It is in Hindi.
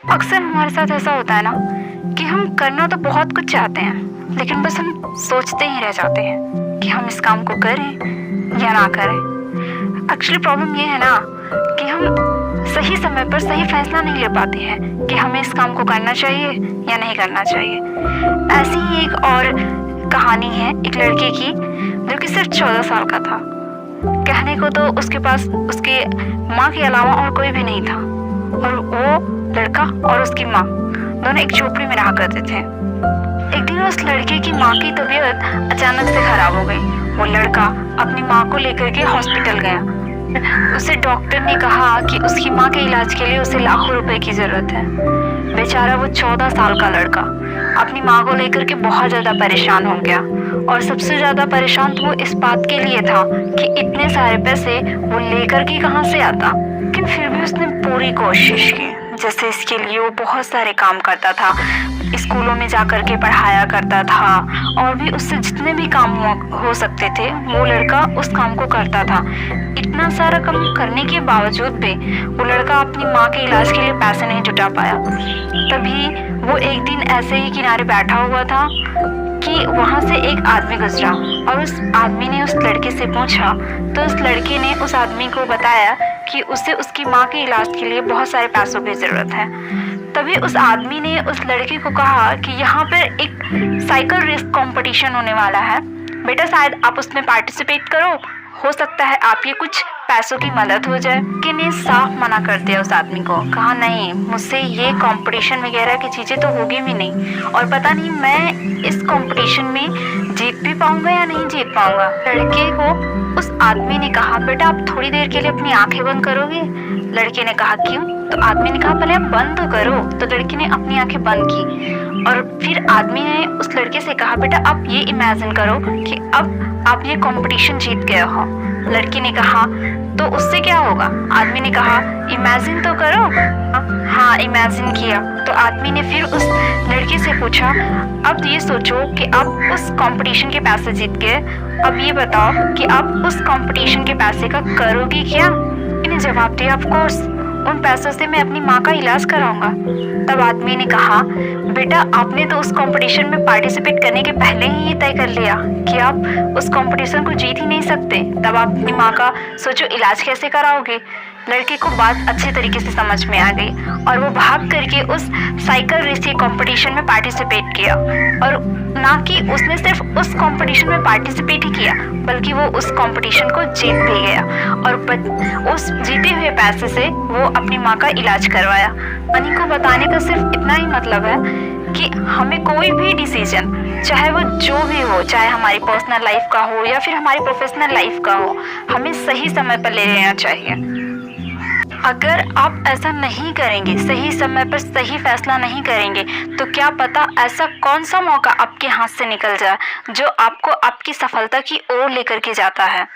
अक्सर हमारे साथ ऐसा होता है ना कि हम करना तो बहुत कुछ चाहते हैं, लेकिन बस हम सोचते ही रह जाते हैं कि हम इस काम को करें या ना करें। एक्चुअली प्रॉब्लम ये है ना कि हम सही समय पर सही फैसला नहीं ले पाते हैं कि हमें इस काम को करना चाहिए या नहीं करना चाहिए। ऐसी ही एक और कहानी है एक लड़के की जो कि सिर्फ 14 साल का था। कहने को तो उसके पास उसके माँ के अलावा और कोई भी नहीं था, और वो लड़का और उसकी माँ दोनों एक झोपड़ी में रहा करते थे। एक दिन उस लड़के की माँ की तबीयत अचानक से खराब हो गई। वो लड़का अपनी माँ को लेकर के हॉस्पिटल गया। उसे डॉक्टर ने कहा कि उसकी माँ के इलाज के लिए उसे लाखों रुपए की जरूरत है। बेचारा वो 14 साल का लड़का अपनी माँ को लेकर के बहुत ज्यादा परेशान हो गया, और सबसे ज्यादा परेशान तो वो इस बात के लिए था कि इतने सारे पैसे वो लेकर के कहाँ से आता। लेकिन फिर भी उसने पूरी कोशिश की। जैसे इसके लिए वो बहुत सारे काम करता था, स्कूलों में जाकर के पढ़ाया करता था, और भी उससे जितने भी काम हो सकते थे वो लड़का उस काम को करता था। इतना सारा काम करने के बावजूद भी वो लड़का अपनी माँ के इलाज के लिए पैसे नहीं जुटा पाया। तभी वो एक दिन ऐसे ही किनारे बैठा हुआ था कि वहाँ से एक आदमी गुजरा, और उस आदमी ने उस लड़के से पूछा। तो उस लड़के ने उस आदमी को बताया कि उसे उसकी माँ के इलाज के लिए बहुत सारे पैसों की ज़रूरत है। तभी उस आदमी ने उस लड़के को कहा कि यहाँ पर एक साइकिल रेस कंपटीशन होने वाला है बेटा, शायद आप उसमें पार्टिसिपेट करो, हो सकता है आप ये कुछ पैसों की मदद हो जाए। कि ने साफ मना कर दिया उस आदमी को, कहा नहीं, मुझसे ये कंपटीशन वगैरह की चीज़ें तो होगी भी नहीं, और पता नहीं मैं इस कंपटीशन में जीत भी पाऊंगा या नहीं जीत पाऊंगा। लड़के को उस आदमी ने कहा बेटा आप थोड़ी देर के लिए अपनी आंखें बंद करोगे। लड़के ने कहा क्यों? तो आदमी ने कहा पहले आप बंद तो करो। तो लड़के ने अपनी आंखें बंद की, और फिर आदमी ने उस लड़के से कहा बेटा आप ये इमेजिन करो कि अब आप ये कंपटीशन जीत गए हो। लड़की ने कहा तो उससे क्या होगा? आदमी ने कहा इमेजिन तो करो। हाँ इमेजिन किया। तो आदमी ने फिर उस लड़के से पूछा अब ये सोचो कि आप उस कंपटीशन के पैसे जीत गए, अब ये बताओ कि आप उस कंपटीशन के पैसे का करोगी क्या? मैंने जवाब दिया ऑफ कोर्स, उन पैसों से मैं अपनी माँ का इलाज कराऊंगा। तब आदमी ने कहा बेटा आपने तो उस कंपटीशन में पार्टिसिपेट करने के पहले ही ये तय कर लिया कि आप उस कंपटीशन को जीत ही नहीं सकते, तब आप अपनी माँ का सोचो इलाज कैसे कराओगे। लड़के को बात अच्छे तरीके से समझ में आ गई, और वो भाग करके उस साइकिल रेस के कंपटीशन में पार्टिसिपेट किया। और ना कि उसने सिर्फ उस कंपटीशन में पार्टिसिपेट ही किया, बल्कि वो उस कंपटीशन को जीत भी गया, और उस जीते हुए पैसे से वो अपनी माँ का इलाज करवाया। मनी को बताने का सिर्फ इतना ही मतलब है कि हमें कोई भी डिसीजन, चाहे वो जो भी हो, चाहे हमारी पर्सनल लाइफ का हो या फिर हमारी प्रोफेशनल लाइफ का हो, हमें सही समय पर ले लेना चाहिए। अगर आप ऐसा नहीं करेंगे, सही समय पर सही फैसला नहीं करेंगे, तो क्या पता ऐसा कौन सा मौका आपके हाथ से निकल जाए जो आपको आपकी सफलता की ओर लेकर के जाता है।